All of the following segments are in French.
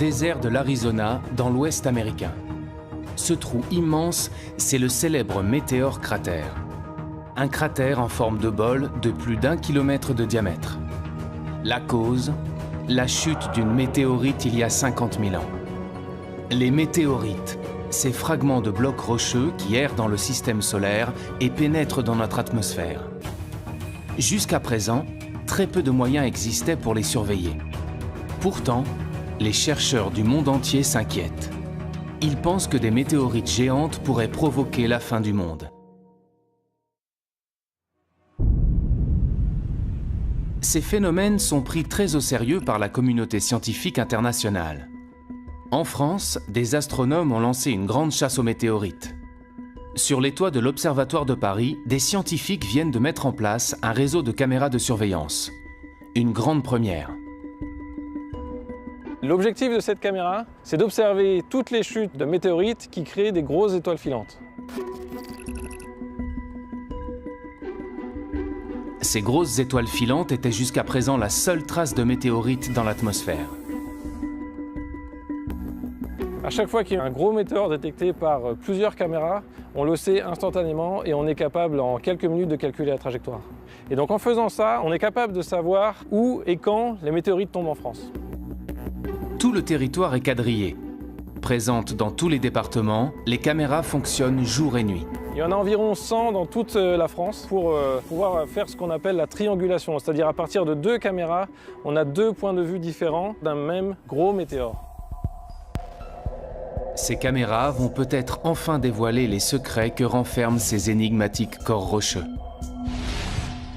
désert de l'Arizona, dans l'ouest américain. Ce trou immense, c'est le célèbre météore cratère. Un cratère en forme de bol de plus d'1 kilomètre de diamètre. La cause, la chute d'une météorite il y a 50 000 ans. Les météorites, ces fragments de blocs rocheux qui errent dans le système solaire et pénètrent dans notre atmosphère. Jusqu'à présent, très peu de moyens existaient pour les surveiller. Pourtant, les chercheurs du monde entier s'inquiètent. Ils pensent que des météorites géantes pourraient provoquer la fin du monde. Ces phénomènes sont pris très au sérieux par la communauté scientifique internationale. En France, des astronomes ont lancé une grande chasse aux météorites. Sur les toits de l'Observatoire de Paris, des scientifiques viennent de mettre en place un réseau de caméras de surveillance. Une grande première. L'objectif de cette caméra, c'est d'observer toutes les chutes de météorites qui créent des grosses étoiles filantes. Ces grosses étoiles filantes étaient jusqu'à présent la seule trace de météorites dans l'atmosphère. À chaque fois qu'il y a un gros météore détecté par plusieurs caméras, on le sait instantanément et on est capable en quelques minutes de calculer la trajectoire. Et donc en faisant ça, on est capable de savoir où et quand les météorites tombent en France. Tout le territoire est quadrillé. Présentes dans tous les départements, les caméras fonctionnent jour et nuit. Il y en a environ 100 dans toute la France pour pouvoir faire ce qu'on appelle la triangulation. C'est-à-dire à partir de 2 caméras, on a 2 points de vue différents d'un même gros météore. Ces caméras vont peut-être enfin dévoiler les secrets que renferment ces énigmatiques corps rocheux.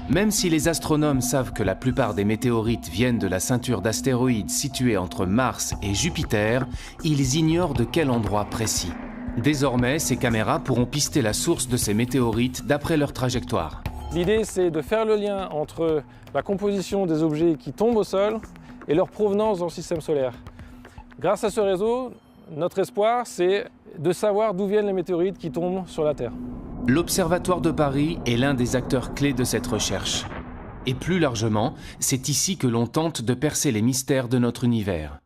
Même si les astronomes savent que la plupart des météorites viennent de la ceinture d'astéroïdes située entre Mars et Jupiter, ils ignorent de quel endroit précis. Désormais, ces caméras pourront pister la source de ces météorites d'après leur trajectoire. L'idée, c'est de faire le lien entre la composition des objets qui tombent au sol et leur provenance dans le système solaire. Grâce à ce réseau, notre espoir, c'est de savoir d'où viennent les météorites qui tombent sur la Terre. L'Observatoire de Paris est l'un des acteurs clés de cette recherche. Et plus largement, c'est ici que l'on tente de percer les mystères de notre univers.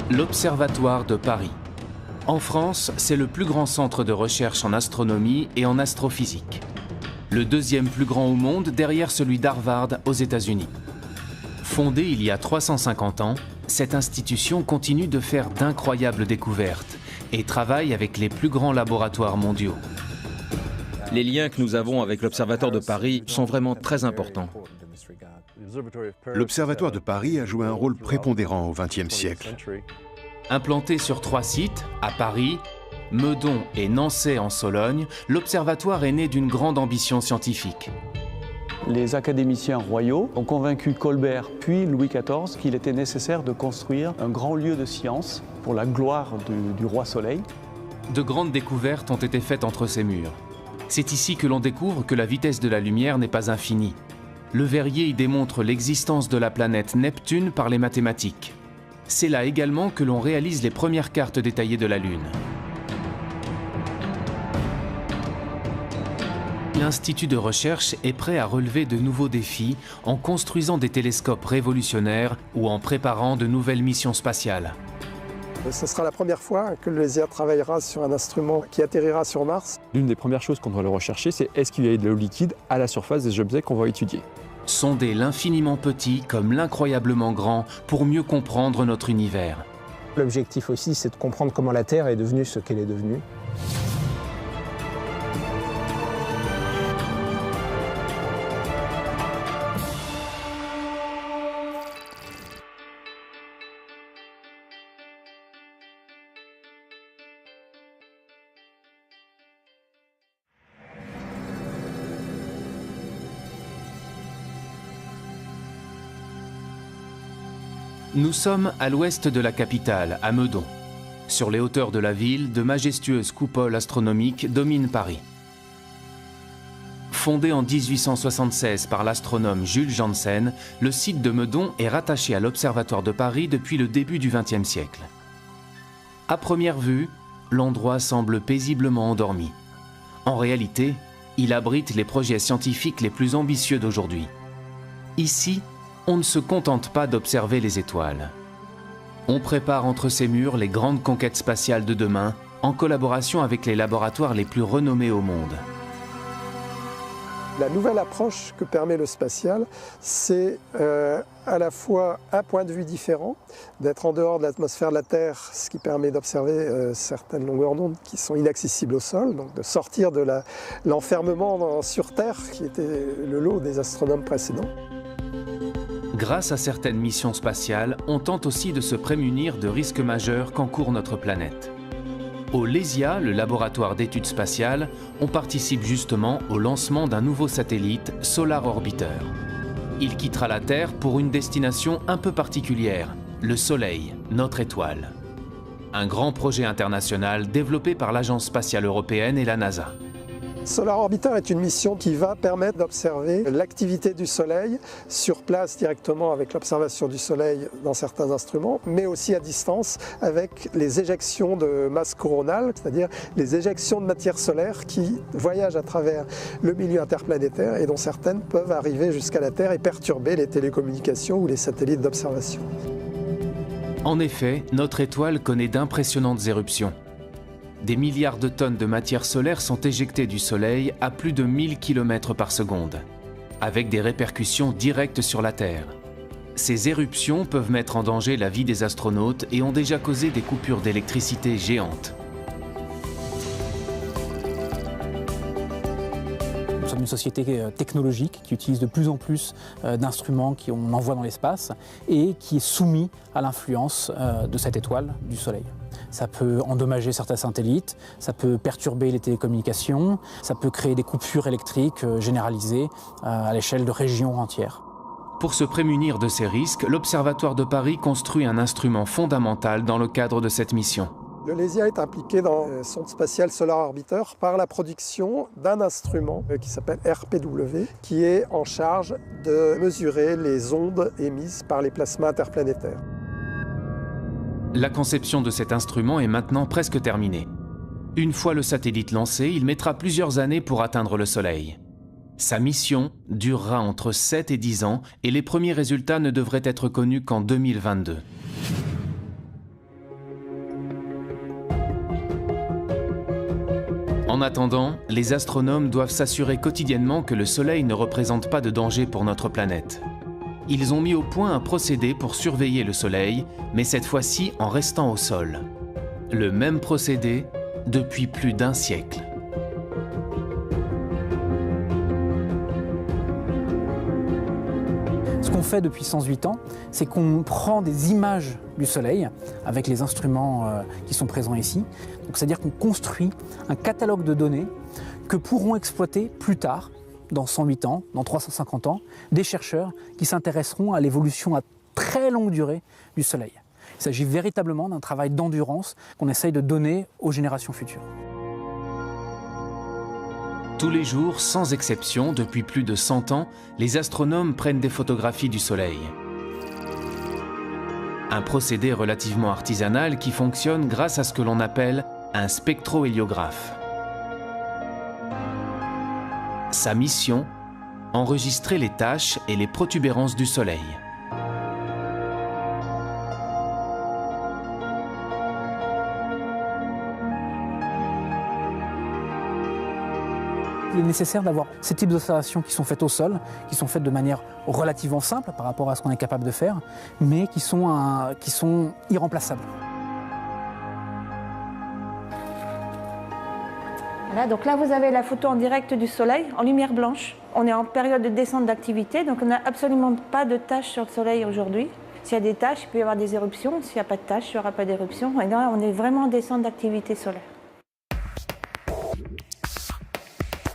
L'Observatoire de Paris. En France, c'est le plus grand centre de recherche en astronomie et en astrophysique. Le deuxième plus grand au monde derrière celui d'Harvard aux États-Unis. Fondée il y a 350 ans, cette institution continue de faire d'incroyables découvertes et travaille avec les plus grands laboratoires mondiaux. Les liens que nous avons avec l'Observatoire de Paris sont vraiment très importants. L'Observatoire de Paris a joué un rôle prépondérant au XXe siècle. Implanté sur 3 sites, à Paris, Meudon et Nançay en Sologne, l'Observatoire est né d'une grande ambition scientifique. Les académiciens royaux ont convaincu Colbert puis Louis XIV qu'il était nécessaire de construire un grand lieu de science pour la gloire du roi Soleil. De grandes découvertes ont été faites entre ces murs. C'est ici que l'on découvre que la vitesse de la lumière n'est pas infinie. Le Verrier y démontre l'existence de la planète Neptune par les mathématiques. C'est là également que l'on réalise les premières cartes détaillées de la Lune. L'Institut de recherche est prêt à relever de nouveaux défis en construisant des télescopes révolutionnaires ou en préparant de nouvelles missions spatiales. Ce sera la première fois que le LESIA travaillera sur un instrument qui atterrira sur Mars. L'une des premières choses qu'on doit le rechercher, c'est est-ce qu'il y a de l'eau liquide à la surface des objets qu'on va étudier. Sonder l'infiniment petit comme l'incroyablement grand pour mieux comprendre notre univers. L'objectif aussi, c'est de comprendre comment la Terre est devenue ce qu'elle est devenue. Nous sommes à l'ouest de la capitale, à Meudon. Sur les hauteurs de la ville, de majestueuses coupoles astronomiques dominent Paris. Fondé en 1876 par l'astronome Jules Janssen, le site de Meudon est rattaché à l'Observatoire de Paris depuis le début du XXe siècle. À première vue, l'endroit semble paisiblement endormi. En réalité, il abrite les projets scientifiques les plus ambitieux d'aujourd'hui. Ici, on ne se contente pas d'observer les étoiles. On prépare entre ces murs les grandes conquêtes spatiales de demain, en collaboration avec les laboratoires les plus renommés au monde. La nouvelle approche que permet le spatial, c'est à la fois un point de vue différent, d'être en dehors de l'atmosphère de la Terre, ce qui permet d'observer certaines longueurs d'onde qui sont inaccessibles au sol, donc de sortir de l'enfermement sur Terre, qui était le lot des astronomes précédents. Grâce à certaines missions spatiales, on tente aussi de se prémunir de risques majeurs qu'encourt notre planète. Au LESIA, le laboratoire d'études spatiales, on participe justement au lancement d'un nouveau satellite, Solar Orbiter. Il quittera la Terre pour une destination un peu particulière, le Soleil, notre étoile. Un grand projet international développé par l'Agence spatiale européenne et la NASA. Solar Orbiter est une mission qui va permettre d'observer l'activité du Soleil sur place directement avec l'observation du Soleil dans certains instruments, mais aussi à distance avec les éjections de masse coronale, c'est-à-dire les éjections de matière solaire qui voyagent à travers le milieu interplanétaire et dont certaines peuvent arriver jusqu'à la Terre et perturber les télécommunications ou les satellites d'observation. En effet, notre étoile connaît d'impressionnantes éruptions. Des milliards de tonnes de matière solaire sont éjectées du Soleil à plus de 1000 km par seconde, avec des répercussions directes sur la Terre. Ces éruptions peuvent mettre en danger la vie des astronautes et ont déjà causé des coupures d'électricité géantes. Nous sommes une société technologique qui utilise de plus en plus d'instruments qu'on envoie dans l'espace et qui est soumis à l'influence de cette étoile du Soleil. Ça peut endommager certains satellites, ça peut perturber les télécommunications, ça peut créer des coupures électriques généralisées à l'échelle de régions entières. Pour se prémunir de ces risques, l'Observatoire de Paris construit un instrument fondamental dans le cadre de cette mission. Le LESIA est impliqué dans le sonde spatiale Solar Orbiter par la production d'un instrument qui s'appelle RPW, qui est en charge de mesurer les ondes émises par les plasmas interplanétaires. La conception de cet instrument est maintenant presque terminée. Une fois le satellite lancé, il mettra plusieurs années pour atteindre le Soleil. Sa mission durera entre 7 et 10 ans et les premiers résultats ne devraient être connus qu'en 2022. En attendant, les astronomes doivent s'assurer quotidiennement que le Soleil ne représente pas de danger pour notre planète. Ils ont mis au point un procédé pour surveiller le Soleil, mais cette fois-ci en restant au sol. Le même procédé depuis plus d'1 siècle. Ce qu'on fait depuis 108 ans, c'est qu'on prend des images du Soleil avec les instruments qui sont présents ici. Donc, c'est-à-dire qu'on construit un catalogue de données que pourront exploiter plus tard, dans 108 ans, dans 350 ans, des chercheurs qui s'intéresseront à l'évolution à très longue durée du Soleil. Il s'agit véritablement d'un travail d'endurance qu'on essaye de donner aux générations futures. Tous les jours, sans exception, depuis plus de 100 ans, les astronomes prennent des photographies du Soleil. Un procédé relativement artisanal qui fonctionne grâce à ce que l'on appelle un spectrohéliographe. Sa mission, enregistrer les taches et les protubérances du Soleil. Il est nécessaire d'avoir ces types d'observations qui sont faites au sol, qui sont faites de manière relativement simple par rapport à ce qu'on est capable de faire, mais qui sont irremplaçables. Voilà, donc là vous avez la photo en direct du Soleil, en lumière blanche. On est en période de descente d'activité, donc on n'a absolument pas de taches sur le Soleil aujourd'hui. S'il y a des taches, il peut y avoir des éruptions. S'il n'y a pas de taches, il n'y aura pas d'éruption. Et là, on est vraiment en descente d'activité solaire.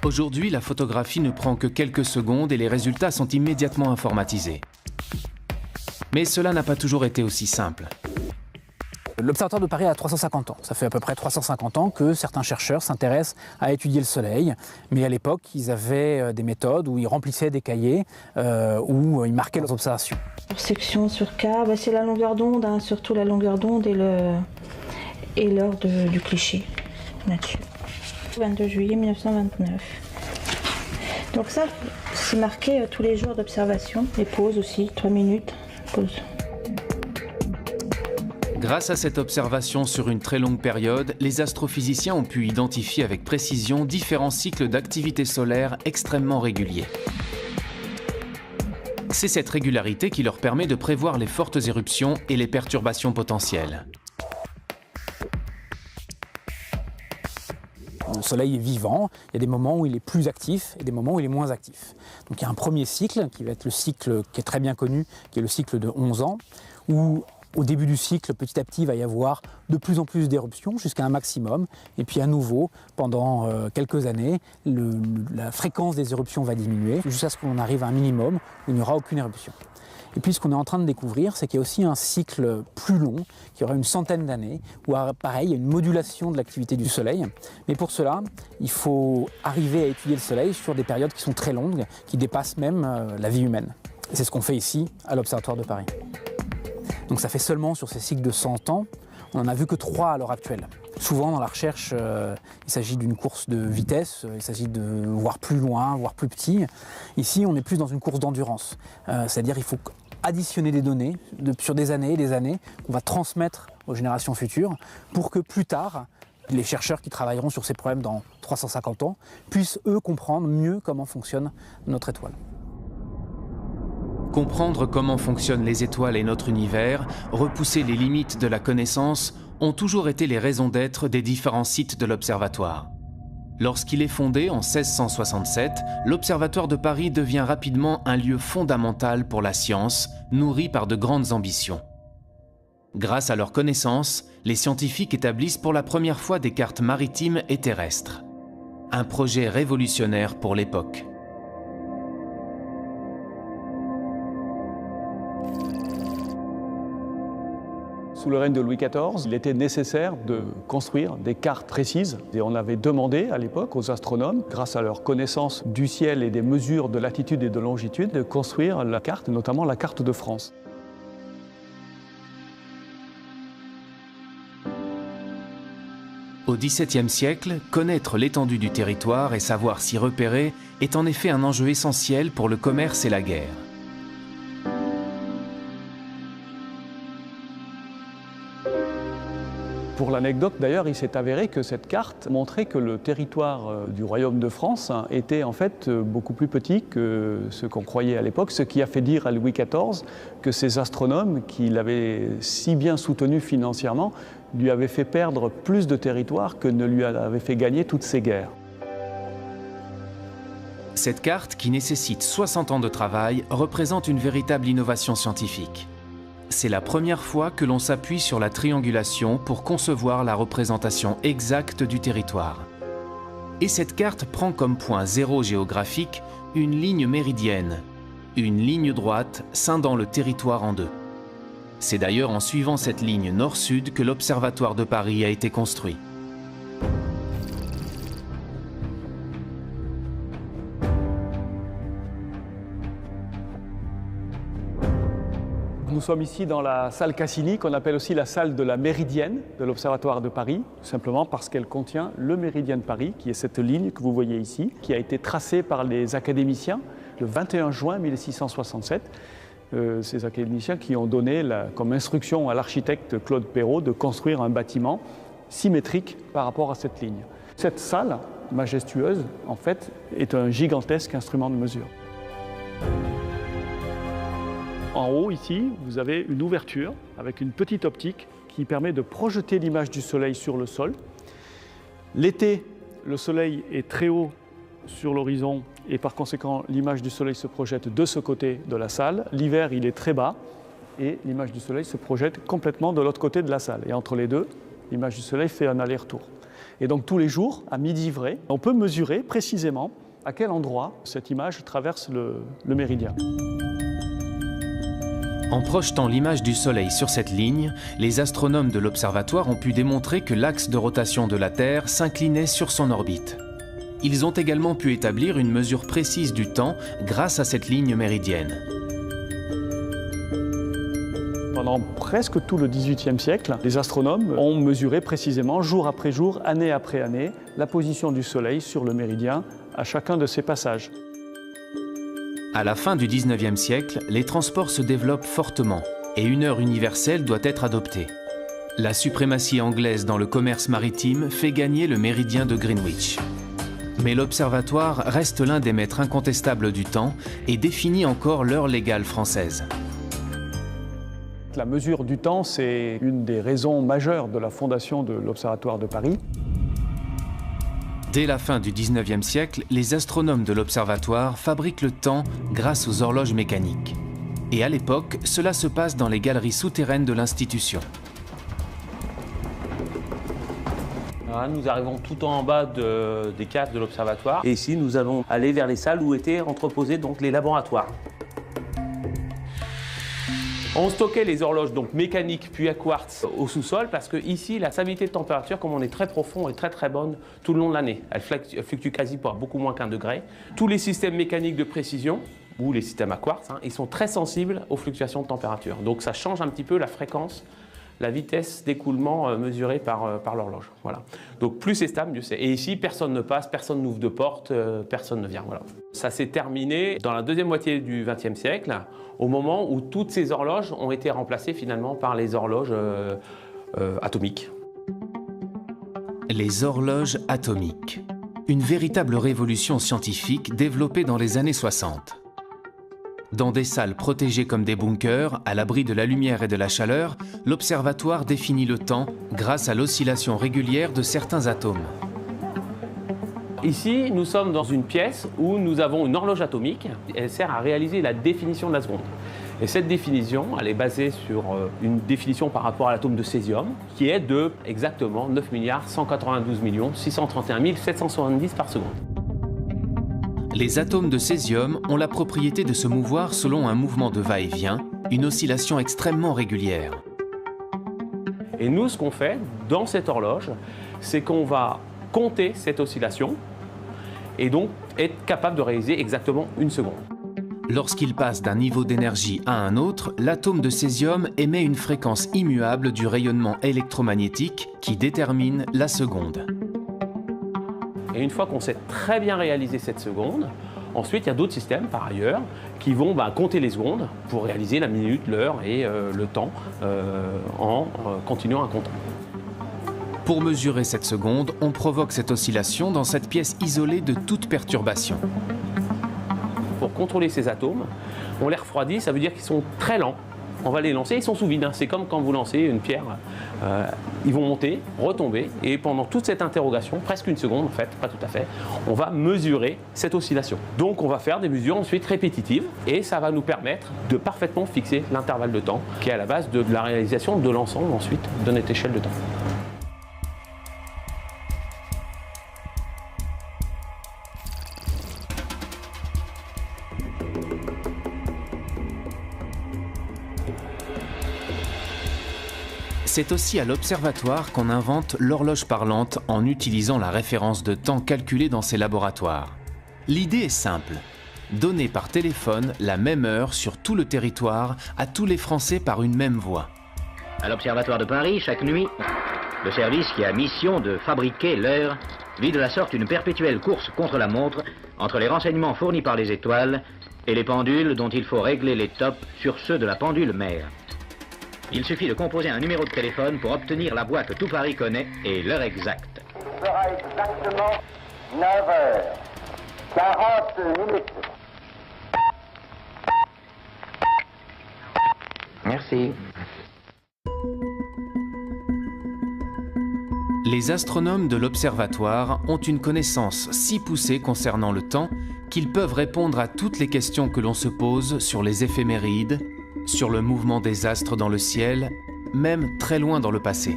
Aujourd'hui, la photographie ne prend que quelques secondes et les résultats sont immédiatement informatisés. Mais cela n'a pas toujours été aussi simple. L'Observatoire de Paris a 350 ans. Ça fait à peu près 350 ans que certains chercheurs s'intéressent à étudier le Soleil. Mais à l'époque, ils avaient des méthodes où ils remplissaient des cahiers, où ils marquaient leurs observations. Section sur K, c'est la longueur d'onde, hein, surtout la longueur d'onde et l'heure du cliché là-dessus. 22 juillet 1929. Donc ça, c'est marqué tous les jours d'observation. Les pauses aussi, 3 minutes, pause. Grâce à cette observation sur une très longue période, les astrophysiciens ont pu identifier avec précision différents cycles d'activité solaire extrêmement réguliers. C'est cette régularité qui leur permet de prévoir les fortes éruptions et les perturbations potentielles. Le Soleil est vivant, il y a des moments où il est plus actif et des moments où il est moins actif. Donc il y a un premier cycle qui va être le cycle qui est très bien connu, qui est le cycle de 11 ans, où au début du cycle, petit à petit, il va y avoir de plus en plus d'éruptions jusqu'à un maximum. Et puis à nouveau, pendant quelques années, la fréquence des éruptions va diminuer jusqu'à ce qu'on arrive à un minimum où il n'y aura aucune éruption. Et puis ce qu'on est en train de découvrir, c'est qu'il y a aussi un cycle plus long, qui aura une centaine d'années, où pareil, il y a une modulation de l'activité du Soleil. Mais pour cela, il faut arriver à étudier le Soleil sur des périodes qui sont très longues, qui dépassent même la vie humaine. Et c'est ce qu'on fait ici, à l'Observatoire de Paris. Donc ça fait seulement sur ces cycles de 100 ans, on n'en a vu que 3 à l'heure actuelle. Souvent dans la recherche, il s'agit d'une course de vitesse, il s'agit de voir plus loin, voir plus petit. Ici, on est plus dans une course d'endurance, c'est-à-dire il faut additionner des données sur des années et des années qu'on va transmettre aux générations futures pour que plus tard, les chercheurs qui travailleront sur ces problèmes dans 350 ans puissent eux comprendre mieux comment fonctionne notre étoile. Comprendre comment fonctionnent les étoiles et notre univers, repousser les limites de la connaissance, ont toujours été les raisons d'être des différents sites de l'Observatoire. Lorsqu'il est fondé en 1667, l'Observatoire de Paris devient rapidement un lieu fondamental pour la science, nourri par de grandes ambitions. Grâce à leurs connaissances, les scientifiques établissent pour la première fois des cartes maritimes et terrestres. Un projet révolutionnaire pour l'époque. Sous le règne de Louis XIV, il était nécessaire de construire des cartes précises. Et on avait demandé à l'époque aux astronomes, grâce à leur connaissance du ciel et des mesures de latitude et de longitude, de construire la carte, notamment la carte de France. Au XVIIe siècle, connaître l'étendue du territoire et savoir s'y repérer est en effet un enjeu essentiel pour le commerce et la guerre. Pour l'anecdote d'ailleurs, il s'est avéré que cette carte montrait que le territoire du royaume de France était en fait beaucoup plus petit que ce qu'on croyait à l'époque, ce qui a fait dire à Louis XIV que ces astronomes, qui l'avaient si bien soutenu financièrement, lui avaient fait perdre plus de territoire que ne lui avait fait gagner toutes ces guerres. Cette carte, qui nécessite 60 ans de travail, représente une véritable innovation scientifique. C'est la première fois que l'on s'appuie sur la triangulation pour concevoir la représentation exacte du territoire. Et cette carte prend comme point zéro géographique une ligne méridienne, une ligne droite scindant le territoire en deux. C'est d'ailleurs en suivant cette ligne nord-sud que l'Observatoire de Paris a été construit. Nous sommes ici dans la salle Cassini, qu'on appelle aussi la salle de la Méridienne de l'Observatoire de Paris, tout simplement parce qu'elle contient le Méridien de Paris, qui est cette ligne que vous voyez ici, qui a été tracée par les académiciens le 21 juin 1667. Ces académiciens qui ont donné comme instruction à l'architecte Claude Perrault de construire un bâtiment symétrique par rapport à cette ligne. Cette salle majestueuse, en fait, est un gigantesque instrument de mesure. En haut, ici, vous avez une ouverture avec une petite optique qui permet de projeter l'image du Soleil sur le sol. L'été, le Soleil est très haut sur l'horizon et par conséquent, l'image du Soleil se projette de ce côté de la salle. L'hiver, il est très bas et l'image du Soleil se projette complètement de l'autre côté de la salle. Et entre les deux, l'image du Soleil fait un aller-retour. Et donc tous les jours, à midi vrai, on peut mesurer précisément à quel endroit cette image traverse le méridien. En projetant l'image du Soleil sur cette ligne, les astronomes de l'Observatoire ont pu démontrer que l'axe de rotation de la Terre s'inclinait sur son orbite. Ils ont également pu établir une mesure précise du temps grâce à cette ligne méridienne. Pendant presque tout le XVIIIe siècle, les astronomes ont mesuré précisément, jour après jour, année après année, la position du Soleil sur le méridien à chacun de ses passages. À la fin du XIXe siècle, les transports se développent fortement et une heure universelle doit être adoptée. La suprématie anglaise dans le commerce maritime fait gagner le méridien de Greenwich. Mais l'observatoire reste l'un des maîtres incontestables du temps et définit encore l'heure légale française. La mesure du temps, c'est une des raisons majeures de la fondation de l'Observatoire de Paris. Dès la fin du 19e siècle, les astronomes de l'observatoire fabriquent le temps grâce aux horloges mécaniques. Et à l'époque, cela se passe dans les galeries souterraines de l'institution. Nous arrivons tout en bas des caves de l'observatoire. Et ici, nous allons aller vers les salles où étaient entreposés donc, les laboratoires. On stockait les horloges donc mécaniques puis à quartz au sous-sol parce que ici la stabilité de température, comme on est très profond, est très bonne tout le long de l'année. Elle fluctue quasi pour beaucoup moins qu'1 degré. Tous les systèmes mécaniques de précision ou les systèmes à quartz, ils sont très sensibles aux fluctuations de température. Donc ça change un petit peu la fréquence, la vitesse d'écoulement mesurée par l'horloge. Voilà. Donc plus c'est stable, mieux c'est. Et ici, personne ne passe, personne n'ouvre de porte, personne ne vient. Voilà. Ça s'est terminé dans la deuxième moitié du XXe siècle, au moment où toutes ces horloges ont été remplacées finalement par les horloges atomiques. Les horloges atomiques. Une véritable révolution scientifique développée dans les années 60. Dans des salles protégées comme des bunkers, à l'abri de la lumière et de la chaleur, l'observatoire définit le temps grâce à l'oscillation régulière de certains atomes. Ici, nous sommes dans une pièce où nous avons une horloge atomique. Elle sert à réaliser la définition de la seconde. Et cette définition, elle est basée sur une définition par rapport à l'atome de césium, qui est de exactement 9 192 631 770 par seconde. Les atomes de césium ont la propriété de se mouvoir selon un mouvement de va-et-vient, une oscillation extrêmement régulière. Et nous, ce qu'on fait dans cette horloge, c'est qu'on va compter cette oscillation et donc être capable de réaliser exactement une seconde. Lorsqu'il passe d'un niveau d'énergie à un autre, l'atome de césium émet une fréquence immuable du rayonnement électromagnétique qui détermine la seconde. Et une fois qu'on sait très bien réaliser cette seconde, ensuite il y a d'autres systèmes par ailleurs qui vont compter les secondes pour réaliser la minute, l'heure et le temps en continuant à compter. Pour mesurer cette seconde, on provoque cette oscillation dans cette pièce isolée de toute perturbation. Pour contrôler ces atomes, on les refroidit, ça veut dire qu'ils sont très lents. On va les lancer, ils sont sous vide. C'est comme quand vous lancez une pierre. Ils vont monter, retomber, et pendant toute cette interrogation, presque une seconde en fait, pas tout à fait, on va mesurer cette oscillation. Donc on va faire des mesures ensuite répétitives, et ça va nous permettre de parfaitement fixer l'intervalle de temps, qui est à la base de la réalisation de l'ensemble ensuite de notre échelle de temps. C'est aussi à l'observatoire qu'on invente l'horloge parlante en utilisant la référence de temps calculée dans ces laboratoires. L'idée est simple, donner par téléphone la même heure sur tout le territoire à tous les Français par une même voie. À l'Observatoire de Paris, chaque nuit, le service qui a mission de fabriquer l'heure vit de la sorte une perpétuelle course contre la montre entre les renseignements fournis par les étoiles et les pendules dont il faut régler les tops sur ceux de la pendule mère. Il suffit de composer un numéro de téléphone pour obtenir la voix que tout Paris connaît et l'heure exacte. Il sera exactement 9h40. Merci. Les astronomes de l'observatoire ont une connaissance si poussée concernant le temps qu'ils peuvent répondre à toutes les questions que l'on se pose sur les éphémérides, sur le mouvement des astres dans le ciel, même très loin dans le passé.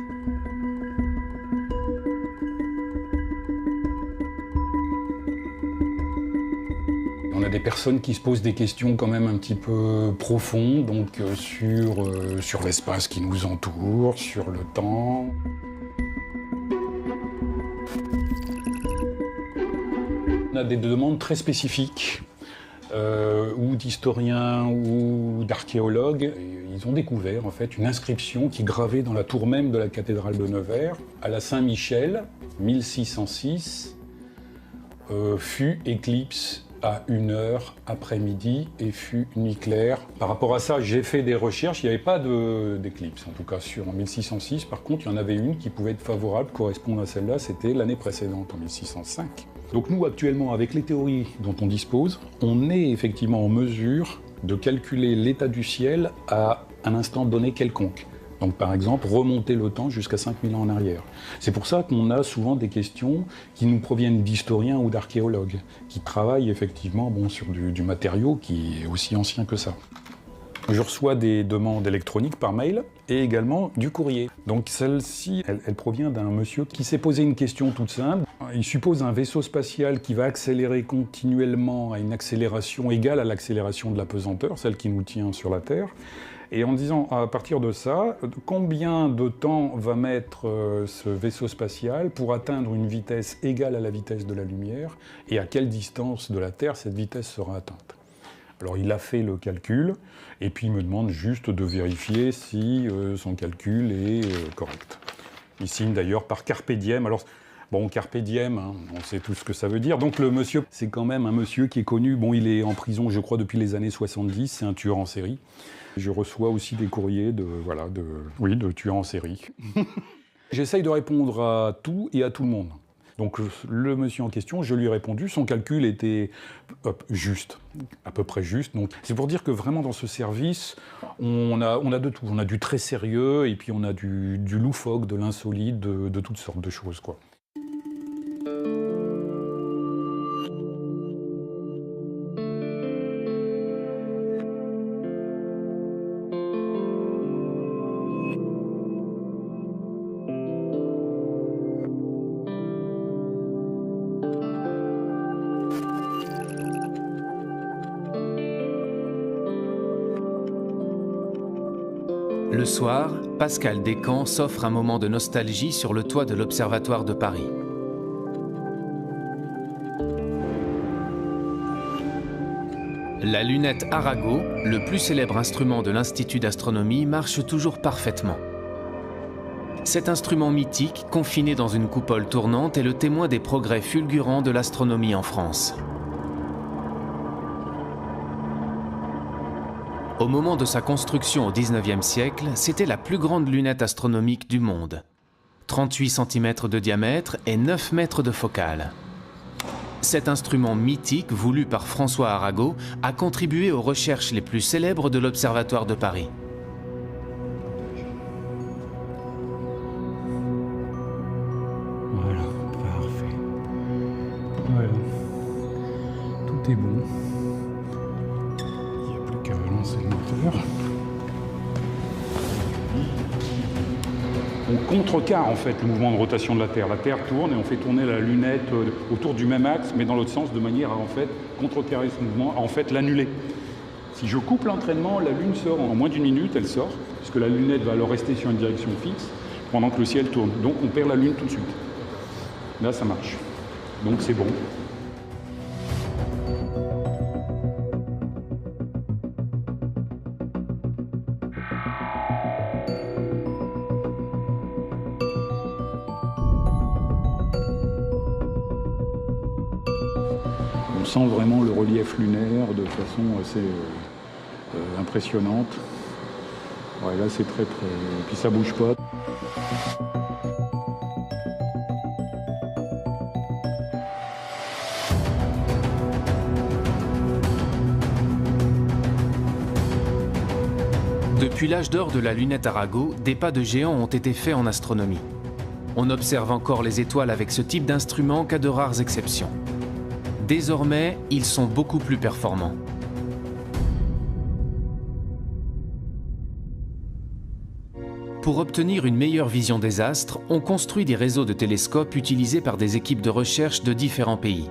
On a des personnes qui se posent des questions quand même un petit peu profondes, donc sur l'espace qui nous entoure, sur le temps. On a des demandes très spécifiques, ou d'historiens ou d'archéologues. Ils ont découvert en fait une inscription qui est gravée dans la tour même de la cathédrale de Nevers, à la Saint-Michel, 1606, fut éclipse à 1h après-midi et fut nuit claire. Par rapport à ça, j'ai fait des recherches, il n'y avait pas d'éclipse, en tout cas en 1606. Par contre, il y en avait une qui pouvait être favorable, correspondre à celle-là, c'était l'année précédente, en 1605. Donc nous, actuellement, avec les théories dont on dispose, on est effectivement en mesure de calculer l'état du ciel à un instant donné quelconque. Donc par exemple, remonter le temps jusqu'à 5000 ans en arrière. C'est pour ça qu'on a souvent des questions qui nous proviennent d'historiens ou d'archéologues, qui travaillent effectivement sur du matériau qui est aussi ancien que ça. Je reçois des demandes électroniques par mail et également du courrier. Donc celle-ci, elle provient d'un monsieur qui s'est posé une question toute simple. Il suppose un vaisseau spatial qui va accélérer continuellement à une accélération égale à l'accélération de la pesanteur, celle qui nous tient sur la Terre. Et en disant, à partir de ça, combien de temps va mettre ce vaisseau spatial pour atteindre une vitesse égale à la vitesse de la lumière, et à quelle distance de la Terre cette vitesse sera atteinte. Alors il a fait le calcul, et puis il me demande juste de vérifier si son calcul est correct. Il signe d'ailleurs par Carpe Diem. Alors, bon, Carpe Diem, hein, on sait tout ce que ça veut dire. Donc le monsieur, c'est quand même un monsieur qui est connu. Bon, il est en prison, je crois, depuis les années 70, c'est un tueur en série. Je reçois aussi des courriers de tueurs en série. J'essaye de répondre à tout et à tout le monde. Donc le monsieur en question, je lui ai répondu, son calcul était juste, à peu près juste. Donc c'est pour dire que vraiment dans ce service, on a de tout. On a du très sérieux et puis on a du loufoque, de l'insolite, de toutes sortes de choses, quoi. Le soir, Pascal Descamps s'offre un moment de nostalgie sur le toit de l'Observatoire de Paris. La lunette Arago, le plus célèbre instrument de l'Institut d'astronomie, marche toujours parfaitement. Cet instrument mythique, confiné dans une coupole tournante, est le témoin des progrès fulgurants de l'astronomie en France. Au moment de sa construction au XIXe siècle, c'était la plus grande lunette astronomique du monde. 38 cm de diamètre et 9 mètres de focale. Cet instrument mythique, voulu par François Arago, a contribué aux recherches les plus célèbres de l'Observatoire de Paris. Voilà, parfait. Voilà. Tout est bon. Il n'y a plus qu'à relancer le moteur. On contrecarre en fait le mouvement de rotation de la Terre. La Terre tourne et on fait tourner la lunette autour du même axe, mais dans l'autre sens, de manière à en fait contrecarrer ce mouvement, à en fait l'annuler. Si je coupe l'entraînement, la Lune sort en moins d'une minute, elle sort, puisque la lunette va alors rester sur une direction fixe pendant que le ciel tourne. Donc on perd la Lune tout de suite. Là, ça marche. Donc c'est bon. On sent vraiment le relief lunaire de façon assez impressionnante. Ouais, là, c'est très. Et puis ça bouge pas. Depuis l'âge d'or de la lunette Arago, des pas de géants ont été faits en astronomie. On observe encore les étoiles avec ce type d'instrument qu'à de rares exceptions. Désormais, ils sont beaucoup plus performants. Pour obtenir une meilleure vision des astres, on construit des réseaux de télescopes utilisés par des équipes de recherche de différents pays.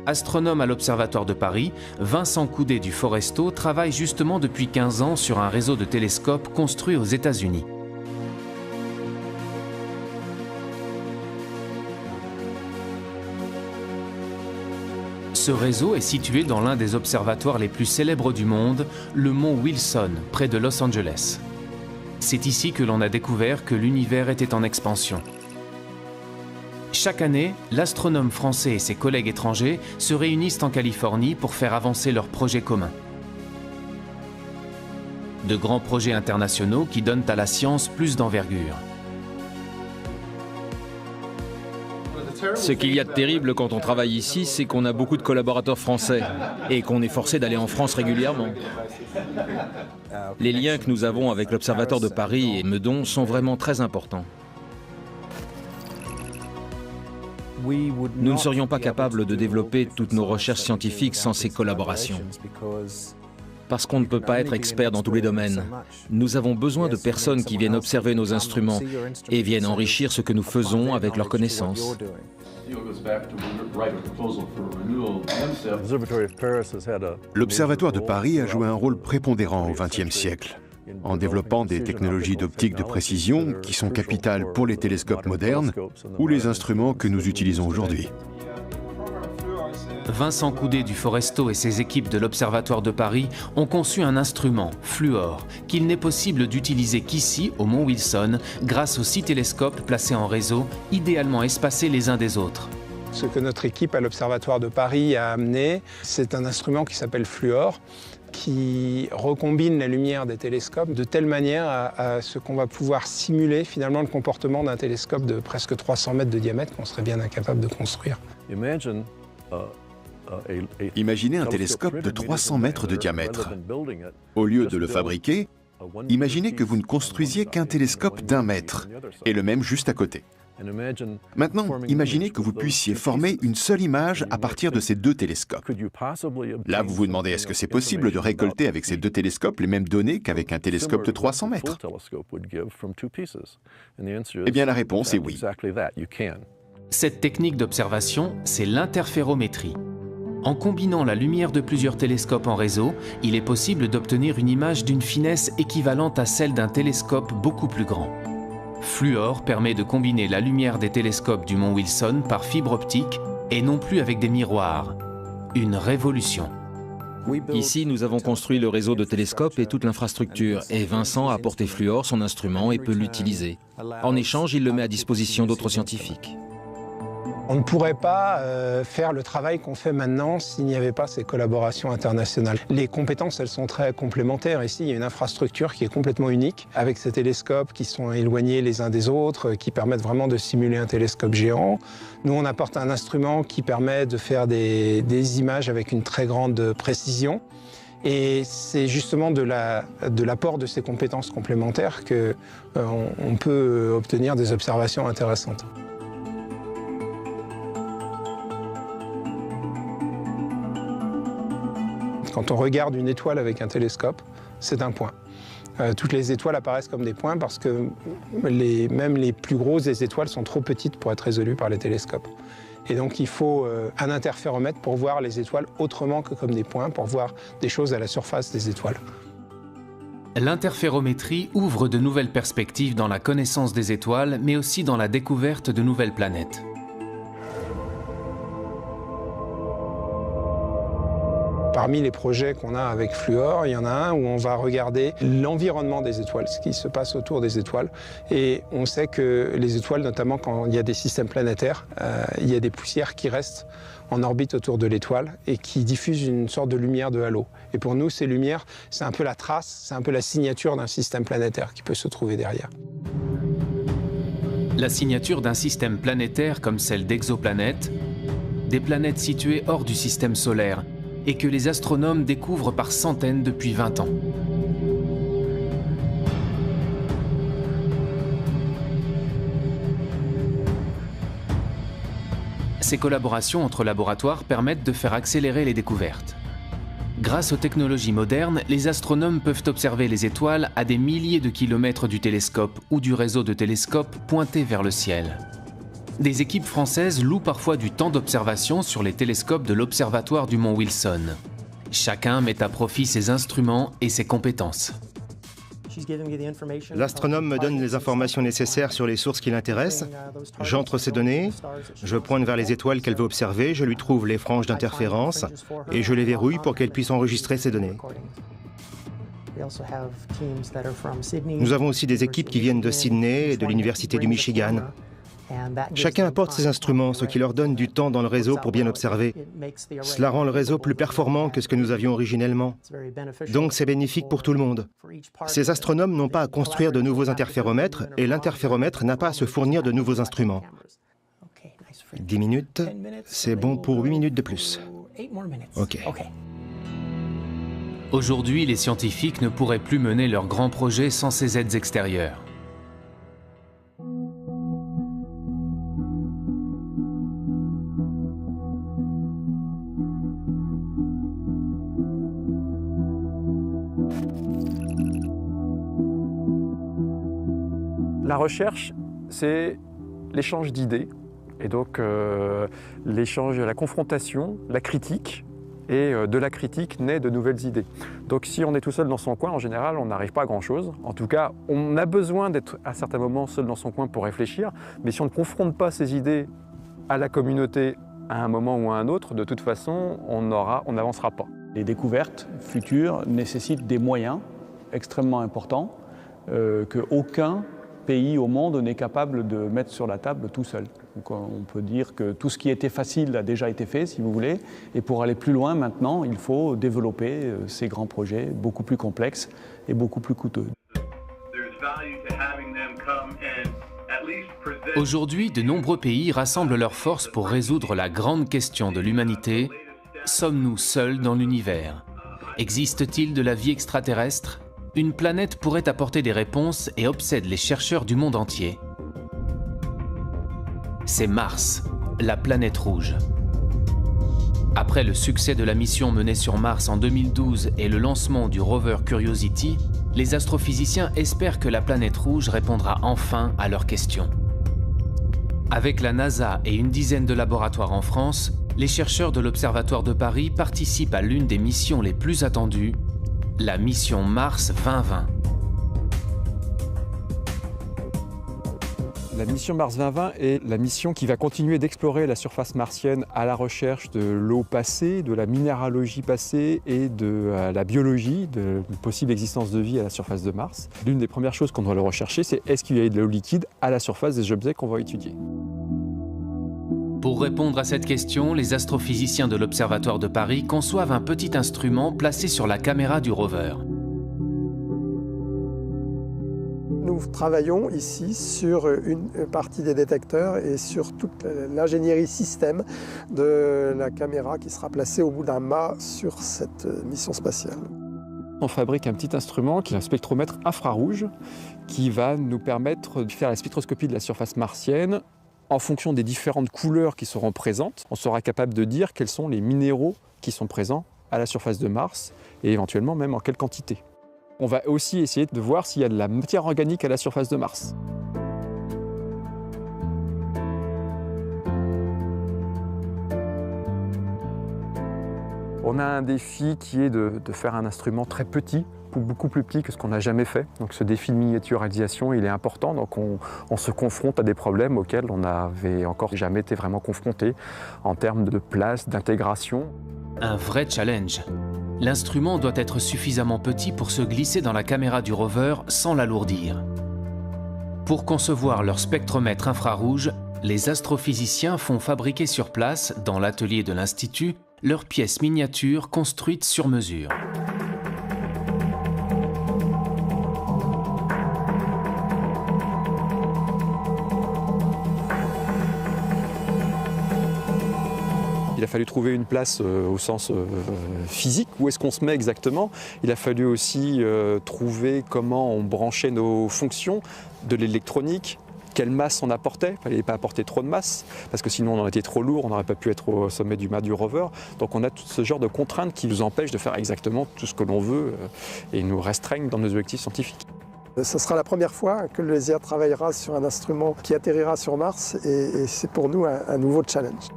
Astronome à l'Observatoire de Paris, Vincent Coudet du Foresto travaille justement depuis 15 ans sur un réseau de télescopes construit aux États-Unis. Ce réseau est situé dans l'un des observatoires les plus célèbres du monde, le mont Wilson, près de Los Angeles. C'est ici que l'on a découvert que l'univers était en expansion. Chaque année, l'astronome français et ses collègues étrangers se réunissent en Californie pour faire avancer leurs projets communs. De grands projets internationaux qui donnent à la science plus d'envergure. Ce qu'il y a de terrible quand on travaille ici, c'est qu'on a beaucoup de collaborateurs français et qu'on est forcé d'aller en France régulièrement. Les liens que nous avons avec l'Observatoire de Paris et Meudon sont vraiment très importants. Nous ne serions pas capables de développer toutes nos recherches scientifiques sans ces collaborations. Parce qu'on ne peut pas être expert dans tous les domaines. Nous avons besoin de personnes qui viennent observer nos instruments et viennent enrichir ce que nous faisons avec leurs connaissances. L'Observatoire de Paris a joué un rôle prépondérant au XXe siècle, en développant des technologies d'optique de précision qui sont capitales pour les télescopes modernes ou les instruments que nous utilisons aujourd'hui. Vincent Coudet du Foresto et ses équipes de l'Observatoire de Paris ont conçu un instrument, Fluor, qu'il n'est possible d'utiliser qu'ici, au Mont Wilson, grâce aux 6 télescopes placés en réseau, idéalement espacés les uns des autres. Ce que notre équipe à l'Observatoire de Paris a amené, c'est un instrument qui s'appelle Fluor, qui recombine la lumière des télescopes de telle manière à ce qu'on va pouvoir simuler finalement le comportement d'un télescope de presque 300 mètres de diamètre qu'on serait bien incapable de construire. Imaginez un télescope de 300 mètres de diamètre. Au lieu de le fabriquer, imaginez que vous ne construisiez qu'un télescope d'1 mètre, et le même juste à côté. Maintenant, imaginez que vous puissiez former une seule image à partir de ces 2 télescopes. Là, vous vous demandez, est-ce que c'est possible de récolter avec ces 2 télescopes les mêmes données qu'avec un télescope de 300 mètres? Eh bien, la réponse est oui. Cette technique d'observation, c'est l'interférométrie. En combinant la lumière de plusieurs télescopes en réseau, il est possible d'obtenir une image d'une finesse équivalente à celle d'un télescope beaucoup plus grand. Fluor permet de combiner la lumière des télescopes du Mont Wilson par fibre optique et non plus avec des miroirs. Une révolution. Ici, nous avons construit le réseau de télescopes et toute l'infrastructure, et Vincent a apporté Fluor, son instrument, et peut l'utiliser. En échange, il le met à disposition d'autres scientifiques. On ne pourrait pas faire le travail qu'on fait maintenant s'il n'y avait pas ces collaborations internationales. Les compétences, elles sont très complémentaires. Ici, il y a une infrastructure qui est complètement unique, avec ces télescopes qui sont éloignés les uns des autres, qui permettent vraiment de simuler un télescope géant. Nous, on apporte un instrument qui permet de faire des images avec une très grande précision. Et c'est justement de l'apport de ces compétences complémentaires qu'on peut obtenir des observations intéressantes. Quand on regarde une étoile avec un télescope, c'est un point. Toutes les étoiles apparaissent comme des points parce que même les plus grosses des étoiles sont trop petites pour être résolues par les télescopes. Et donc il faut un interféromètre pour voir les étoiles autrement que comme des points, pour voir des choses à la surface des étoiles. L'interférométrie ouvre de nouvelles perspectives dans la connaissance des étoiles, mais aussi dans la découverte de nouvelles planètes. Parmi les projets qu'on a avec Fluor, il y en a un où on va regarder l'environnement des étoiles, ce qui se passe autour des étoiles. Et on sait que les étoiles, notamment quand il y a des systèmes planétaires, il y a des poussières qui restent en orbite autour de l'étoile et qui diffusent une sorte de lumière de halo. Et pour nous, ces lumières, c'est un peu la trace, c'est un peu la signature d'un système planétaire qui peut se trouver derrière. La signature d'un système planétaire comme celle d'exoplanètes, des planètes situées hors du système solaire, et que les astronomes découvrent par centaines depuis 20 ans. Ces collaborations entre laboratoires permettent de faire accélérer les découvertes. Grâce aux technologies modernes, les astronomes peuvent observer les étoiles à des milliers de kilomètres du télescope ou du réseau de télescopes pointés vers le ciel. Des équipes françaises louent parfois du temps d'observation sur les télescopes de l'Observatoire du Mont Wilson. Chacun met à profit ses instruments et ses compétences. L'astronome me donne les informations nécessaires sur les sources qui l'intéressent. J'entre ces données, je pointe vers les étoiles qu'elle veut observer, je lui trouve les franges d'interférence et je les verrouille pour qu'elle puisse enregistrer ces données. Nous avons aussi des équipes qui viennent de Sydney et de l'Université du Michigan. Chacun apporte ses instruments, ce qui leur donne du temps dans le réseau pour bien observer. Cela rend le réseau plus performant que ce que nous avions originellement. Donc c'est bénéfique pour tout le monde. Ces astronomes n'ont pas à construire de nouveaux interféromètres et l'interféromètre n'a pas à se fournir de nouveaux instruments. 10 minutes, c'est bon pour 8 minutes de plus. OK. Aujourd'hui, les scientifiques ne pourraient plus mener leurs grands projets sans ces aides extérieures. La recherche, c'est l'échange d'idées, et donc l'échange, la confrontation, la critique, et de la critique naît de nouvelles idées. Donc si on est tout seul dans son coin, en général, on n'arrive pas à grand-chose. En tout cas, on a besoin d'être à certains moments seul dans son coin pour réfléchir, mais si on ne confronte pas ces idées à la communauté à un moment ou à un autre, de toute façon, on n'avancera pas. Les découvertes futures nécessitent des moyens extrêmement importants qu'aucun pays au monde n'est capable de mettre sur la table tout seul. Donc on peut dire que tout ce qui était facile a déjà été fait, si vous voulez, et pour aller plus loin maintenant, il faut développer ces grands projets beaucoup plus complexes et beaucoup plus coûteux. Aujourd'hui, de nombreux pays rassemblent leurs forces pour résoudre la grande question de l'humanité. Sommes-nous seuls dans l'univers? Existe-t-il de la vie extraterrestre? Une planète pourrait apporter des réponses et obsède les chercheurs du monde entier. C'est Mars, la planète rouge. Après le succès de la mission menée sur Mars en 2012 et le lancement du rover Curiosity, les astrophysiciens espèrent que la planète rouge répondra enfin à leurs questions. Avec la NASA et une dizaine de laboratoires en France, les chercheurs de l'Observatoire de Paris participent à l'une des missions les plus attendues, la mission Mars 2020. La mission Mars 2020 est la mission qui va continuer d'explorer la surface martienne à la recherche de l'eau passée, de la minéralogie passée et de la biologie, de la possible existence de vie à la surface de Mars. L'une des premières choses qu'on doit le rechercher, c'est est-ce qu'il y a de l'eau liquide à la surface des objets qu'on va étudier. Pour répondre à cette question, les astrophysiciens de l'Observatoire de Paris conçoivent un petit instrument placé sur la caméra du rover. Nous travaillons ici sur une partie des détecteurs et sur toute l'ingénierie système de la caméra qui sera placée au bout d'un mât sur cette mission spatiale. On fabrique un petit instrument qui est un spectromètre infrarouge qui va nous permettre de faire la spectroscopie de la surface martienne. En fonction des différentes couleurs qui seront présentes, on sera capable de dire quels sont les minéraux qui sont présents à la surface de Mars et éventuellement même en quelle quantité. On va aussi essayer de voir s'il y a de la matière organique à la surface de Mars. On a un défi qui est de faire un instrument très petit, beaucoup plus petit que ce qu'on n'a jamais fait. Donc ce défi de miniaturisation, il est important. Donc on se confronte à des problèmes auxquels on n'avait encore jamais été vraiment confronté en termes de place, d'intégration. Un vrai challenge. L'instrument doit être suffisamment petit pour se glisser dans la caméra du rover sans l'alourdir. Pour concevoir leur spectromètre infrarouge, les astrophysiciens font fabriquer sur place, dans l'atelier de l'Institut, leurs pièces miniatures construites sur mesure. Il a fallu trouver une place au sens physique, où est-ce qu'on se met exactement. Il a fallu aussi trouver comment on branchait nos fonctions, de l'électronique, quelle masse on apportait. Il ne fallait pas apporter trop de masse, parce que sinon on aurait été trop lourd, on n'aurait pas pu être au sommet du mât du rover. Donc on a tout ce genre de contraintes qui nous empêchent de faire exactement tout ce que l'on veut et nous restreignent dans nos objectifs scientifiques. Ce sera la première fois que le LESIA travaillera sur un instrument qui atterrira sur Mars et c'est pour nous un nouveau challenge.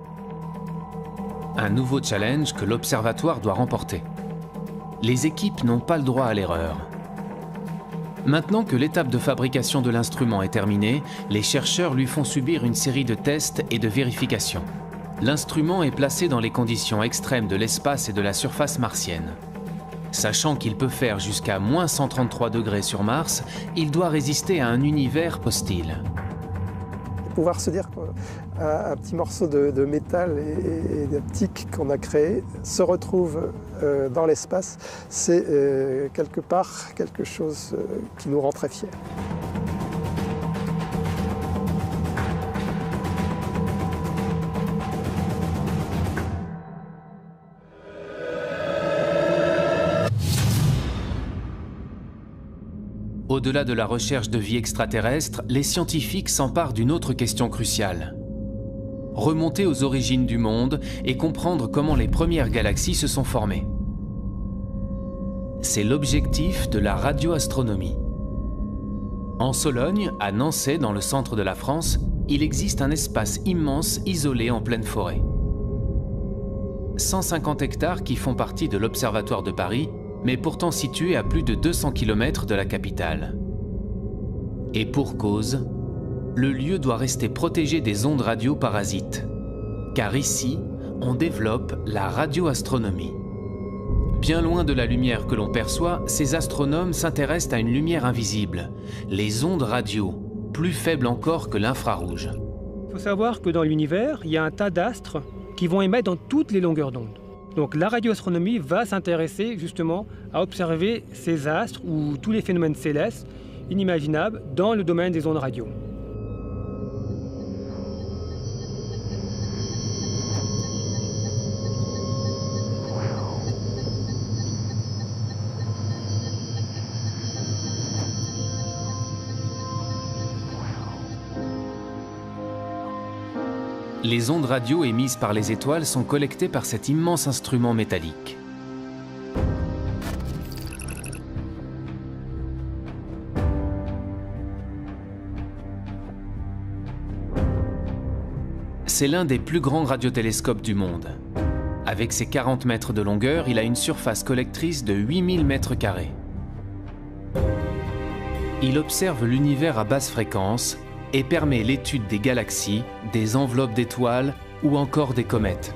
Un nouveau challenge que l'Observatoire doit remporter. Les équipes n'ont pas le droit à l'erreur. Maintenant que l'étape de fabrication de l'instrument est terminée, les chercheurs lui font subir une série de tests et de vérifications. L'instrument est placé dans les conditions extrêmes de l'espace et de la surface martienne. Sachant qu'il peut faire jusqu'à -133 degrés sur Mars, il doit résister à un univers hostile. pouvoir se dire qu'un petit morceau de métal et d'optique qu'on a créé se retrouve dans l'espace, c'est quelque part quelque chose qui nous rend très fiers. Au-delà de la recherche de vie extraterrestre, les scientifiques s'emparent d'une autre question cruciale. Remonter aux origines du monde et comprendre comment les premières galaxies se sont formées. C'est l'objectif de la radioastronomie. En Sologne, à Nançay, dans le centre de la France, il existe un espace immense isolé en pleine forêt. 150 hectares qui font partie de l'Observatoire de Paris, mais pourtant situé à plus de 200 km de la capitale. Et pour cause, le lieu doit rester protégé des ondes radio parasites. Car ici, on développe la radioastronomie. Bien loin de la lumière que l'on perçoit, ces astronomes s'intéressent à une lumière invisible, les ondes radio, plus faibles encore que l'infrarouge. Il faut savoir que dans l'univers, il y a un tas d'astres qui vont émettre dans toutes les longueurs d'onde. Donc la radioastronomie va s'intéresser justement à observer ces astres ou tous les phénomènes célestes inimaginables dans le domaine des ondes radio. Les ondes radio émises par les étoiles sont collectées par cet immense instrument métallique. C'est l'un des plus grands radiotélescopes du monde. Avec ses 40 mètres de longueur, il a une surface collectrice de 8000 mètres carrés. Il observe l'univers à basse fréquence et permet l'étude des galaxies, des enveloppes d'étoiles ou encore des comètes.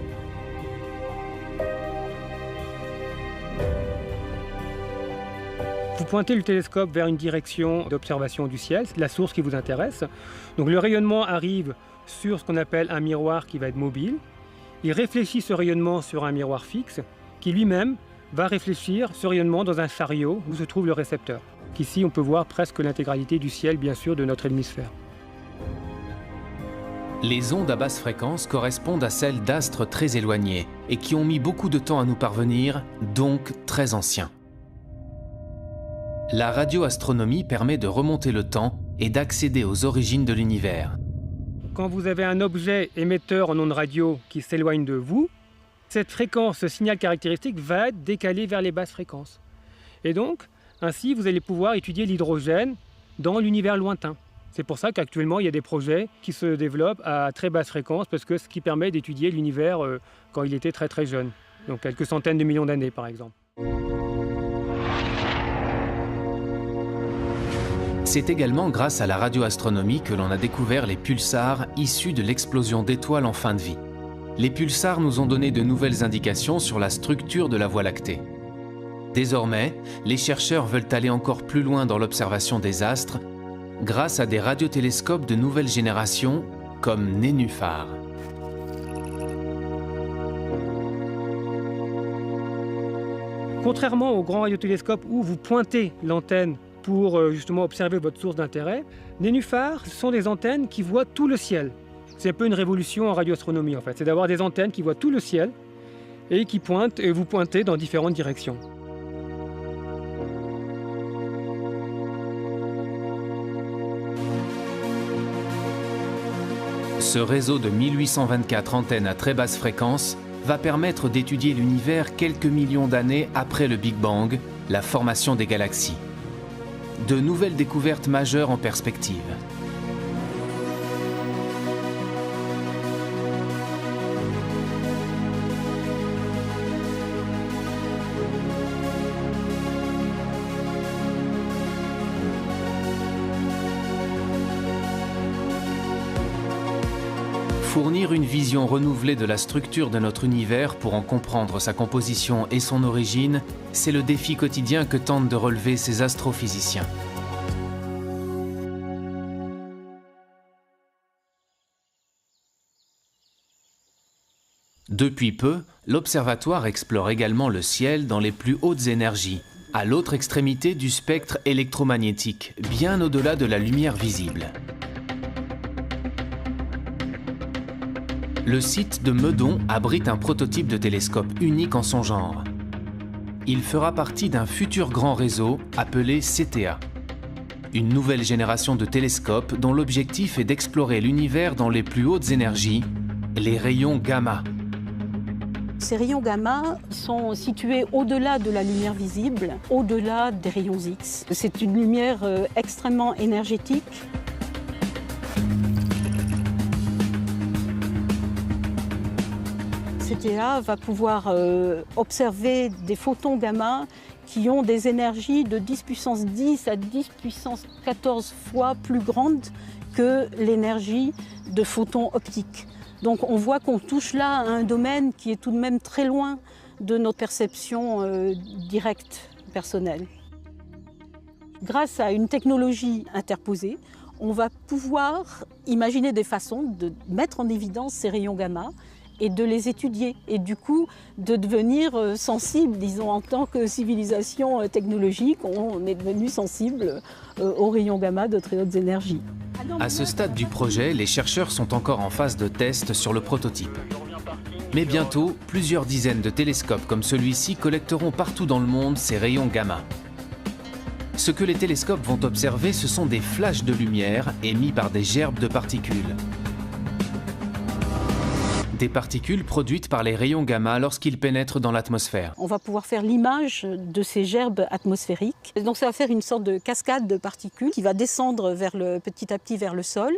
Vous pointez le télescope vers une direction d'observation du ciel, c'est la source qui vous intéresse. Donc le rayonnement arrive sur ce qu'on appelle un miroir qui va être mobile. Il réfléchit ce rayonnement sur un miroir fixe qui lui-même va réfléchir ce rayonnement dans un chariot où se trouve le récepteur. Ici, on peut voir presque l'intégralité du ciel, bien sûr, de notre hémisphère. Les ondes à basse fréquence correspondent à celles d'astres très éloignés et qui ont mis beaucoup de temps à nous parvenir, donc très anciens. La radioastronomie permet de remonter le temps et d'accéder aux origines de l'univers. Quand vous avez un objet émetteur en ondes radio qui s'éloigne de vous, cette fréquence, ce signal caractéristique va être décalé vers les basses fréquences. Et donc, ainsi, vous allez pouvoir étudier l'hydrogène dans l'univers lointain. C'est pour ça qu'actuellement, il y a des projets qui se développent à très basse fréquence, parce que ce qui permet d'étudier l'univers quand il était très très jeune, donc quelques centaines de millions d'années par exemple. C'est également grâce à la radioastronomie que l'on a découvert les pulsars issus de l'explosion d'étoiles en fin de vie. Les pulsars nous ont donné de nouvelles indications sur la structure de la Voie lactée. Désormais, les chercheurs veulent aller encore plus loin dans l'observation des astres grâce à des radiotélescopes de nouvelle génération comme Nénuphar. Contrairement aux grands radiotélescopes où vous pointez l'antenne pour justement observer votre source d'intérêt, Nénuphar, ce sont des antennes qui voient tout le ciel. C'est un peu une révolution en radioastronomie en fait, c'est d'avoir des antennes qui voient tout le ciel et qui pointent et vous pointez dans différentes directions. Ce réseau de 1824 antennes à très basse fréquence va permettre d'étudier l'univers quelques millions d'années après le Big Bang, la formation des galaxies. De nouvelles découvertes majeures en perspective. Fournir une vision renouvelée de la structure de notre univers pour en comprendre sa composition et son origine, c'est le défi quotidien que tentent de relever ces astrophysiciens. Depuis peu, l'observatoire explore également le ciel dans les plus hautes énergies, à l'autre extrémité du spectre électromagnétique, bien au-delà de la lumière visible. Le site de Meudon abrite un prototype de télescope unique en son genre. Il fera partie d'un futur grand réseau appelé CTA. Une nouvelle génération de télescopes dont l'objectif est d'explorer l'univers dans les plus hautes énergies, les rayons gamma. Ces rayons gamma sont situés au-delà de la lumière visible, au-delà des rayons X. C'est une lumière extrêmement énergétique. CTA va pouvoir observer des photons gamma qui ont des énergies de 10 puissance 10 à 10 puissance 14 fois plus grandes que l'énergie de photons optiques. Donc on voit qu'on touche là à un domaine qui est tout de même très loin de notre perception directe personnelle. Grâce à une technologie interposée, on va pouvoir imaginer des façons de mettre en évidence ces rayons gamma et de les étudier, et du coup de devenir sensible, disons, en tant que civilisation technologique, on est devenu sensible aux rayons gamma de très hautes énergies. À ce stade du projet, les chercheurs sont encore en phase de test sur le prototype. Mais bientôt, plusieurs dizaines de télescopes comme celui-ci collecteront partout dans le monde ces rayons gamma. Ce que les télescopes vont observer, ce sont des flashs de lumière émis par des gerbes de particules. Des particules produites par les rayons gamma lorsqu'ils pénètrent dans l'atmosphère. On va pouvoir faire l'image de ces gerbes atmosphériques. Donc ça va faire une sorte de cascade de particules qui va descendre petit à petit vers le sol.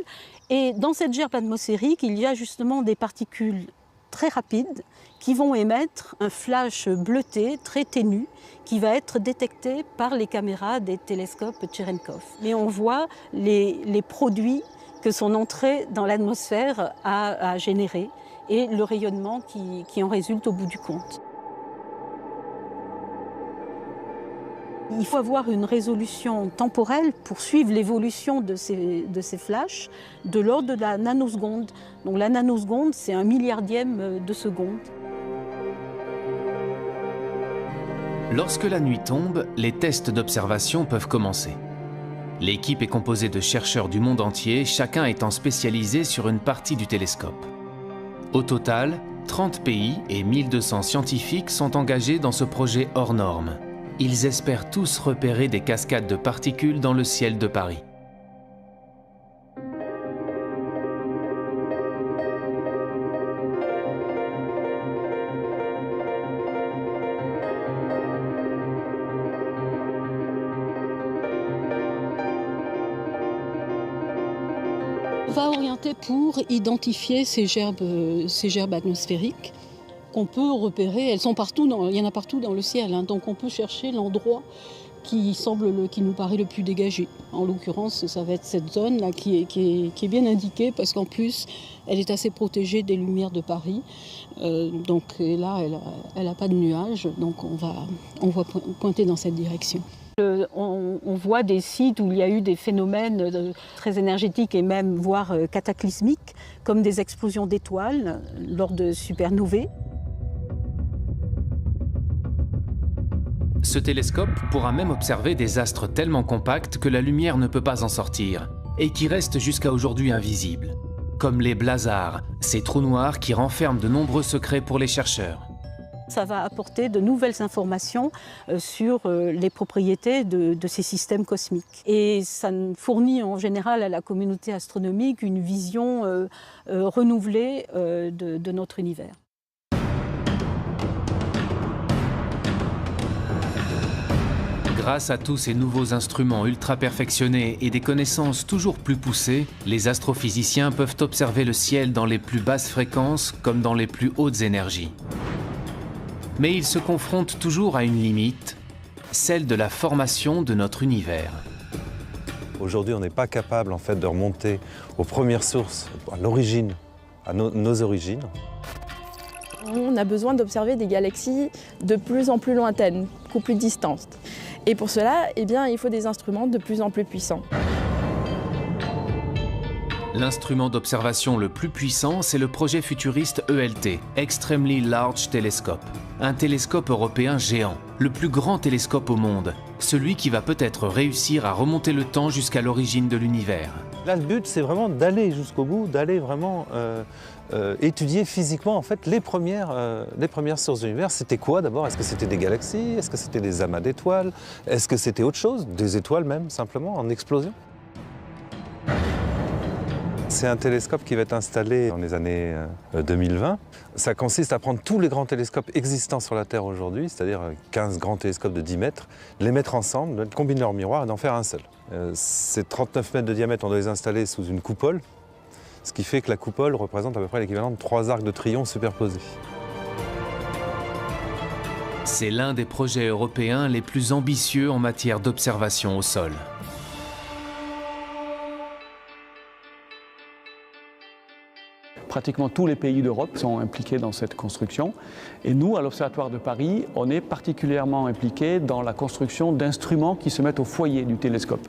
Et dans cette gerbe atmosphérique, il y a justement des particules très rapides qui vont émettre un flash bleuté très ténu qui va être détecté par les caméras des télescopes Cherenkov. Mais on voit les produits que son entrée dans l'atmosphère a générés et le rayonnement qui en résulte au bout du compte. Il faut avoir une résolution temporelle pour suivre l'évolution de ces flashs de l'ordre de la nanoseconde. Donc la nanoseconde, c'est 1 milliardième de seconde. Lorsque la nuit tombe, les tests d'observation peuvent commencer. L'équipe est composée de chercheurs du monde entier, chacun étant spécialisé sur une partie du télescope. Au total, 30 pays et 1200 scientifiques sont engagés dans ce projet hors norme. Ils espèrent tous repérer des cascades de particules dans le ciel de Paris. On va orienter pour identifier ces gerbes atmosphériques qu'on peut repérer. Elles sont partout, il y en a partout dans le ciel, hein, donc on peut chercher l'endroit qui nous paraît le plus dégagé. En l'occurrence, ça va être cette zone-là qui est bien indiquée parce qu'en plus, elle est assez protégée des lumières de Paris. Donc là, elle n'a pas de nuages, donc on va pointer dans cette direction. On voit des sites où il y a eu des phénomènes très énergétiques et même voire cataclysmiques, comme des explosions d'étoiles lors de supernovae. Ce télescope pourra même observer des astres tellement compacts que la lumière ne peut pas en sortir, et qui restent jusqu'à aujourd'hui invisibles, comme les blazars, ces trous noirs qui renferment de nombreux secrets pour les chercheurs. Ça va apporter de nouvelles informations sur les propriétés de ces systèmes cosmiques. Et ça fournit en général à la communauté astronomique une vision renouvelée de notre univers. Grâce à tous ces nouveaux instruments ultra perfectionnés et des connaissances toujours plus poussées, les astrophysiciens peuvent observer le ciel dans les plus basses fréquences comme dans les plus hautes énergies. Mais ils se confrontent toujours à une limite, celle de la formation de notre univers. Aujourd'hui, on n'est pas capable en fait de remonter aux premières sources, à l'origine, à nos origines. On a besoin d'observer des galaxies de plus en plus lointaines, beaucoup plus distantes. Et pour cela, il faut des instruments de plus en plus puissants. L'instrument d'observation le plus puissant, c'est le projet futuriste ELT, Extremely Large Telescope. Un télescope européen géant, le plus grand télescope au monde, celui qui va peut-être réussir à remonter le temps jusqu'à l'origine de l'univers. Là, le but, c'est vraiment d'aller jusqu'au bout, d'aller vraiment étudier physiquement en fait, les premières sources de l'univers. C'était quoi d'abord? Est-ce que c'était des galaxies? Est-ce que c'était des amas d'étoiles? Est-ce que c'était autre chose? Des étoiles même, simplement, en explosion? C'est un télescope qui va être installé dans les années 2020. Ça consiste à prendre tous les grands télescopes existants sur la Terre aujourd'hui, c'est-à-dire 15 grands télescopes de 10 mètres, les mettre ensemble, combiner leurs miroirs et d'en faire un seul. Ces 39 mètres de diamètre, on doit les installer sous une coupole, ce qui fait que la coupole représente à peu près l'équivalent de 3 arcs de triomphe superposés. C'est l'un des projets européens les plus ambitieux en matière d'observation au sol. Pratiquement tous les pays d'Europe sont impliqués dans cette construction. Et nous, à l'Observatoire de Paris, on est particulièrement impliqués dans la construction d'instruments qui se mettent au foyer du télescope.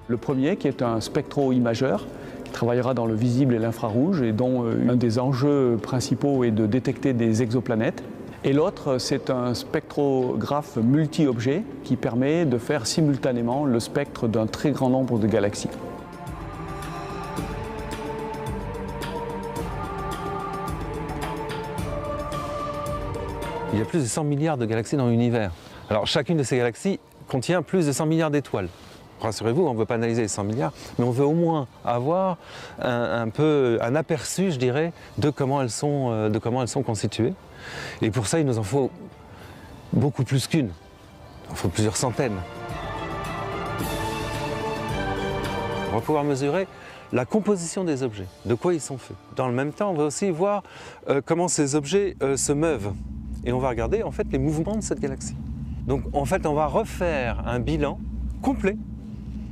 Le premier, qui est un spectro-imageur, qui travaillera dans le visible et l'infrarouge, et dont un des enjeux principaux est de détecter des exoplanètes. Et l'autre, c'est un spectrographe multi-objet qui permet de faire simultanément le spectre d'un très grand nombre de galaxies. Il y a plus de 100 milliards de galaxies dans l'univers. Alors chacune de ces galaxies contient plus de 100 milliards d'étoiles. Rassurez-vous, on ne veut pas analyser les 100 milliards, mais on veut au moins avoir un aperçu, je dirais, de comment elles sont constituées. Et pour ça, il nous en faut beaucoup plus qu'une. Il en faut plusieurs centaines. On va pouvoir mesurer la composition des objets, de quoi ils sont faits. Dans le même temps, on va aussi voir comment ces objets se meuvent. Et on va regarder en fait les mouvements de cette galaxie. Donc en fait, on va refaire un bilan complet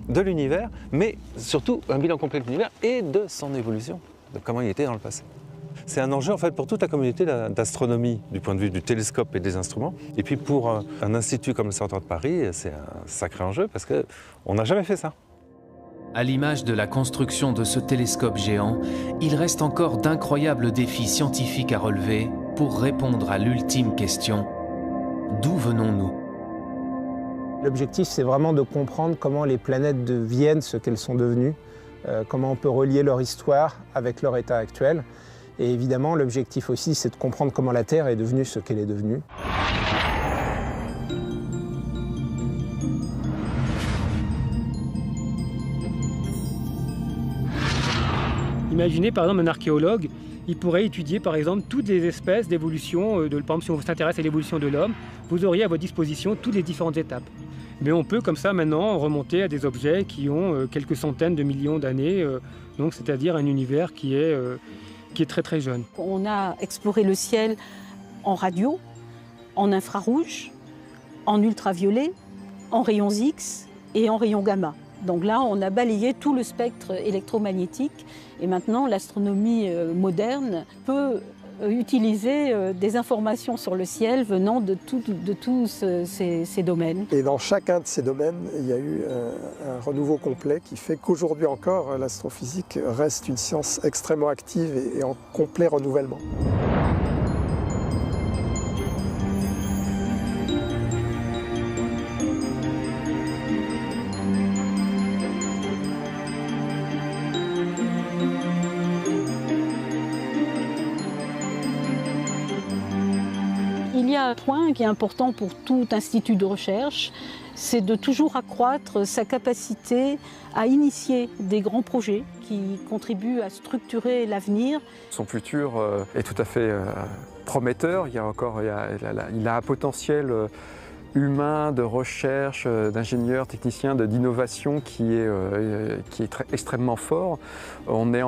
de l'univers, mais surtout un bilan complet de l'univers et de son évolution, de comment il était dans le passé. C'est un enjeu en fait pour toute la communauté d'astronomie du point de vue du télescope et des instruments. Et puis pour un institut comme l'Observatoire de Paris, c'est un sacré enjeu parce qu'on n'a jamais fait ça. À l'image de la construction de ce télescope géant, il reste encore d'incroyables défis scientifiques à relever pour répondre à l'ultime question: d'où venons-nous? L'objectif, c'est vraiment de comprendre comment les planètes deviennent ce qu'elles sont devenues, comment on peut relier leur histoire avec leur état actuel. Et évidemment, l'objectif aussi, c'est de comprendre comment la Terre est devenue ce qu'elle est devenue. Imaginez par exemple un archéologue, il pourrait étudier par exemple toutes les espèces d'évolution, par exemple si on s'intéresse à l'évolution de l'homme, vous auriez à votre disposition toutes les différentes étapes. Mais on peut comme ça maintenant remonter à des objets qui ont quelques centaines de millions d'années, donc c'est-à-dire un univers qui est très très jeune. On a exploré le ciel en radio, en infrarouge, en ultraviolet, en rayons X et en rayons gamma. Donc là, on a balayé tout le spectre électromagnétique et maintenant l'astronomie moderne peut utiliser des informations sur le ciel venant de tous ces domaines. Et dans chacun de ces domaines, il y a eu un renouveau complet qui fait qu'aujourd'hui encore, l'astrophysique reste une science extrêmement active et en complet renouvellement. Il y a un point qui est important pour tout institut de recherche, c'est de toujours accroître sa capacité à initier des grands projets qui contribuent à structurer l'avenir. Son futur est tout à fait prometteur. Il a un potentiel humain, de recherche, d'ingénieurs, techniciens, d'innovation qui est extrêmement fort. On est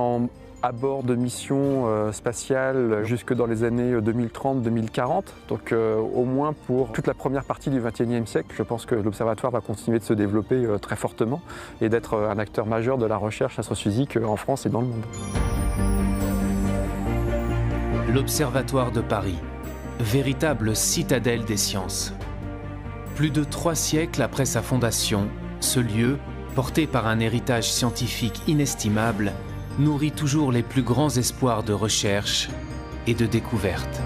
à bord de missions spatiales jusque dans les années 2030-2040. Donc au moins pour toute la première partie du XXIe siècle, je pense que l'Observatoire va continuer de se développer très fortement et d'être un acteur majeur de la recherche astrophysique en France et dans le monde. L'Observatoire de Paris, véritable citadelle des sciences. Plus de 3 siècles après sa fondation, ce lieu, porté par un héritage scientifique inestimable, nourrit toujours les plus grands espoirs de recherche et de découverte.